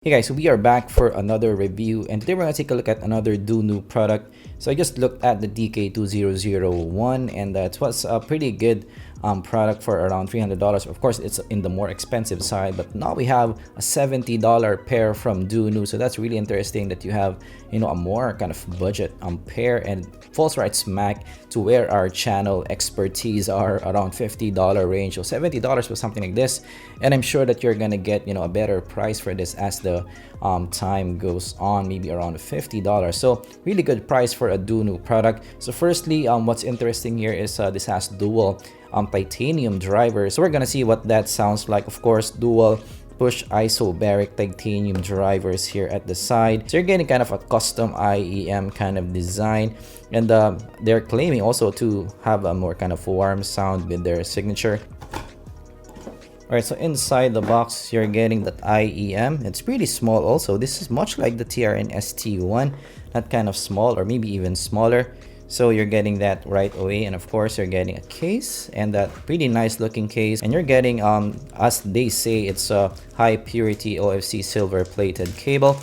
Hey guys, so we are back for another review, and today we're going to take a look at another DUNU product. So I just looked at the DK2001, and that was a pretty good product for around $300. Of course, it's in the more expensive side, but now we have a $70 pair from DUNU. So that's really interesting that you have, a more kind of budget pair, and falls right smack to where our channel expertise are around $50 range. So $70 for something like this, and I'm sure that you're gonna get a better price for this as the time goes on, maybe around $50. So really good price for a DUNU product. So firstly, what's interesting here is this has dual titanium drivers. So we're gonna see what that sounds like. Of course, dual push isobaric titanium drivers here at the side. So you're getting kind of a custom IEM kind of design, and they're claiming also to have a more kind of warm sound with their signature. Alright, so inside the box, you're getting that IEM. It's pretty small also. This is much like the TRN ST1, not kind of small or maybe even smaller. So you're getting that right away, and of course you're getting a case, and that pretty nice looking case, and you're getting as they say, it's a high purity OFC silver plated cable.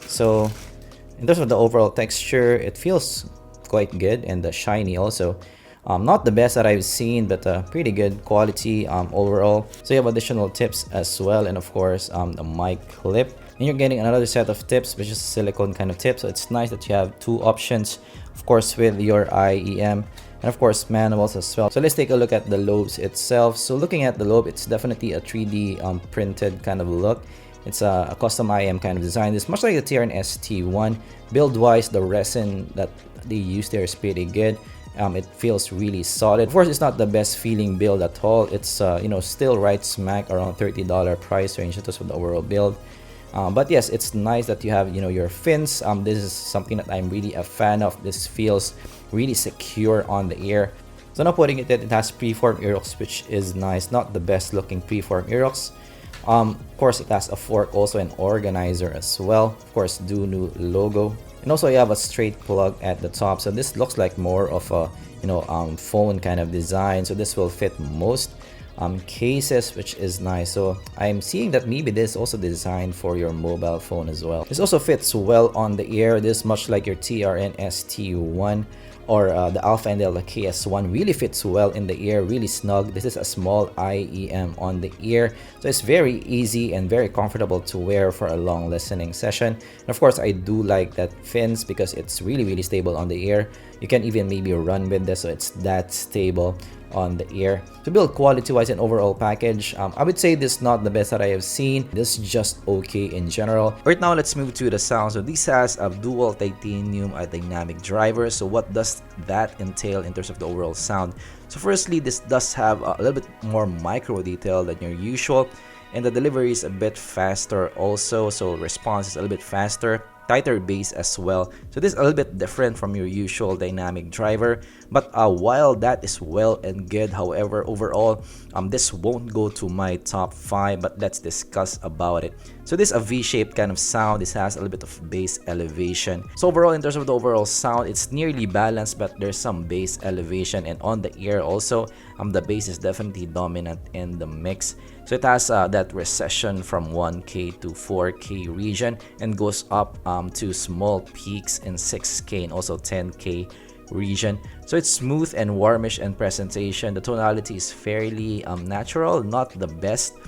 So in terms of the overall texture, it feels quite good, and shiny also. Not the best that I've seen, but pretty good quality overall. So you have additional tips as well, and of course the mic clip, and you're getting another set of tips, which is a silicone kind of tip. So it's nice that you have two options, of course, with your IEM, and of course manuals as well. So let's take a look at the lobes itself. So looking at the lobe, it's definitely a 3D printed kind of look. It's a custom IEM kind of design. It's much like the TRN ST1. Build wise, the resin that they use there is pretty good. It feels really solid. Of course, it's not the best feeling build at all. It's still right smack around $30 price range in terms of the overall build. But yes, it's nice that you have your fins. This is something that I'm really a fan of. This feels really secure on the ear. So now putting it in, it has preformed ear hooks, which is nice. Not the best looking preformed ear hooks. Of course, it has a fork, also an organizer as well. Of course, DUNU logo. And also you have a straight plug at the top. So this looks like more of a phone kind of design. So this will fit most cases, which is nice. So I'm seeing that maybe this is also designed for your mobile phone as well. This also fits well on the ear. This much like your TRN ST1 or the Alpha and the KS1, really fits well in the ear, really snug. This is a small IEM on the ear, so it's very easy and very comfortable to wear for a long listening session. And of course, I do like that fins because it's really stable on the ear. You can even maybe run with this, so it's that stable on the ear. To build quality wise and overall package, I would say this is not the best that I have seen. This is just okay in general. Right now, let's move to the sound. So this has a dual titanium dynamic driver. So what does that entail in terms of the overall sound? So firstly, this does have a little bit more micro detail than your usual, and the delivery is a bit faster also. So response is a little bit faster. Tighter bass as well. So this is a little bit different from your usual dynamic driver, but while that is well and good, however, overall this won't go to my top 5, but let's discuss about it. So this is a V-shaped kind of sound. This has a little bit of bass elevation. So overall, in terms of the overall sound, it's nearly balanced, but there's some bass elevation, and on the ear also the bass is definitely dominant in the mix. So it has that recession from 1K to 4K region, and goes up to small peaks in 6K and also 10K region. So it's smooth and warmish in presentation. The tonality is fairly natural, not the best.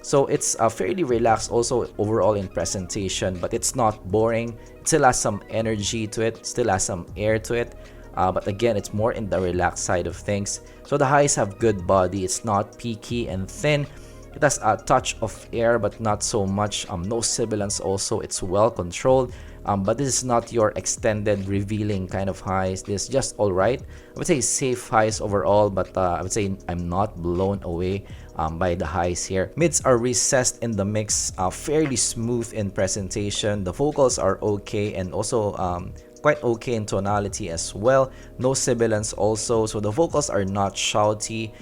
So it's fairly relaxed also overall in presentation, but it's not boring. It still has some energy to it, still has some air to it. But again, it's more in the relaxed side of things. So the highs have good body. It's not peaky and thin. It has a touch of air, but not so much. No sibilance also. It's well controlled. But this is not your extended revealing kind of highs. This is just alright. I would say safe highs overall, but I would say I'm not blown away by the highs here. Mids are recessed in the mix, fairly smooth in presentation. The vocals are okay, and also quite okay in tonality as well. No sibilance also, so the vocals are not shouty.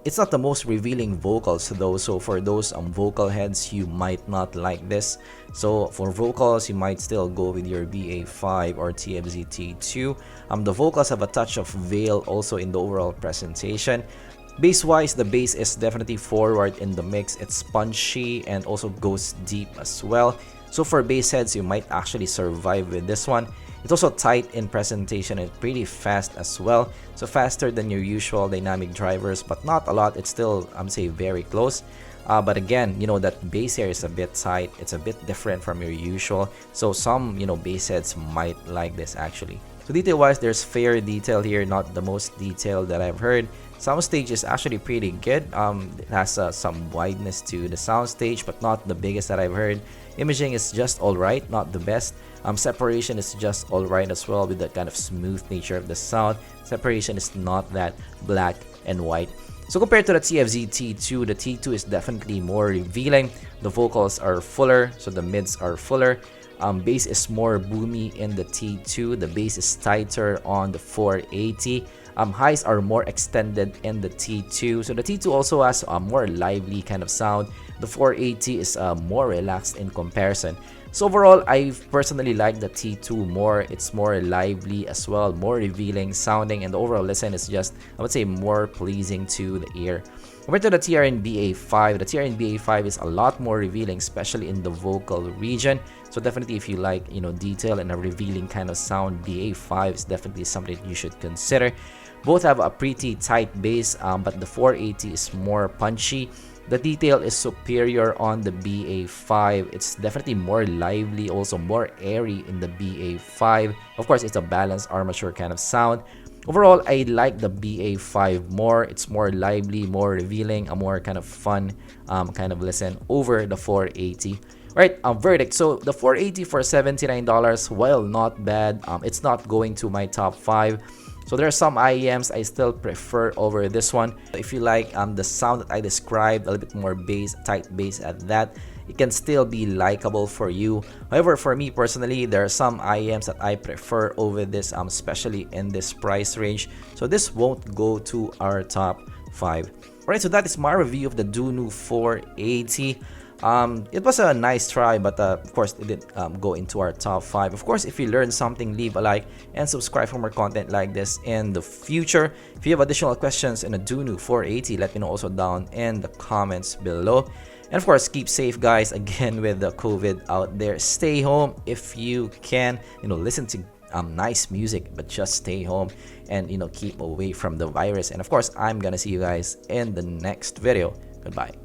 It's not the most revealing vocals though, so for those vocal heads, you might not like this. So for vocals, you might still go with your BA5 or TFZ T2. The vocals have a touch of veil also in the overall presentation. Bass wise, the bass is definitely forward in the mix. It's punchy and also goes deep as well. So for bass heads, you might actually survive with this one. It's also tight in presentation and pretty fast as well. So faster than your usual dynamic drivers, but not a lot. It's still, I'm say, very close. But again, you know, that bass here is a bit tight. It's a bit different from your usual. So some, you know, bass heads might like this actually. So detail wise, there's fair detail here, not the most detailed that I've heard. Soundstage is actually pretty good. It has some wideness to the soundstage, but not the biggest that I've heard. Imaging is just alright, not the best. Separation is just alright as well, with the kind of smooth nature of the sound. Separation is not that black and white. So compared to the TFZ T2, the T2 is definitely more revealing. The vocals are fuller, so the mids are fuller. Bass is more boomy in the T2. The bass is tighter on the 480. Highs are more extended in the T2. So the T2 also has a more lively kind of sound. The 480 is more relaxed in comparison. So overall, I personally like the T2 more. It's more lively as well, more revealing sounding, and the overall listen is just, I would say, more pleasing to the ear. Compared to the TRN BA5, the TRN BA5 is a lot more revealing, especially in the vocal region. So definitely, if you like, you know, detail and a revealing kind of sound, BA5 is definitely something you should consider. Both have a pretty tight bass, but the 480 is more punchy. The detail is superior on the BA5. It's definitely more lively, also more airy in the BA5. Of course, it's a balanced armature kind of sound. Overall, I like the BA5 more. It's more lively, more revealing, a more kind of fun kind of listen over the 480. Right, verdict. So the 480 for $79, while not bad, it's not going to my top 5. So there are some IEMs I still prefer over this one. If you like the sound that I described, a little bit more bass, tight bass at that, it can still be likable for you. However, for me personally, there are some IEMs that I prefer over this, especially in this price range. So this won't go to our top 5. Alright, so that is my review of the DUNU 480. It was a nice try, but of course it didn't go into our top 5. Of course, if you learned something, leave a like and subscribe for more content like this in the future. If you have additional questions in a DUNU 480, let me know also down in the comments below. And of course, keep safe, guys. Again, with the COVID out there, stay home if you can. You know, listen to nice music, but just stay home and, you know, keep away from the virus. And of course, I'm gonna see you guys in the next video. Goodbye.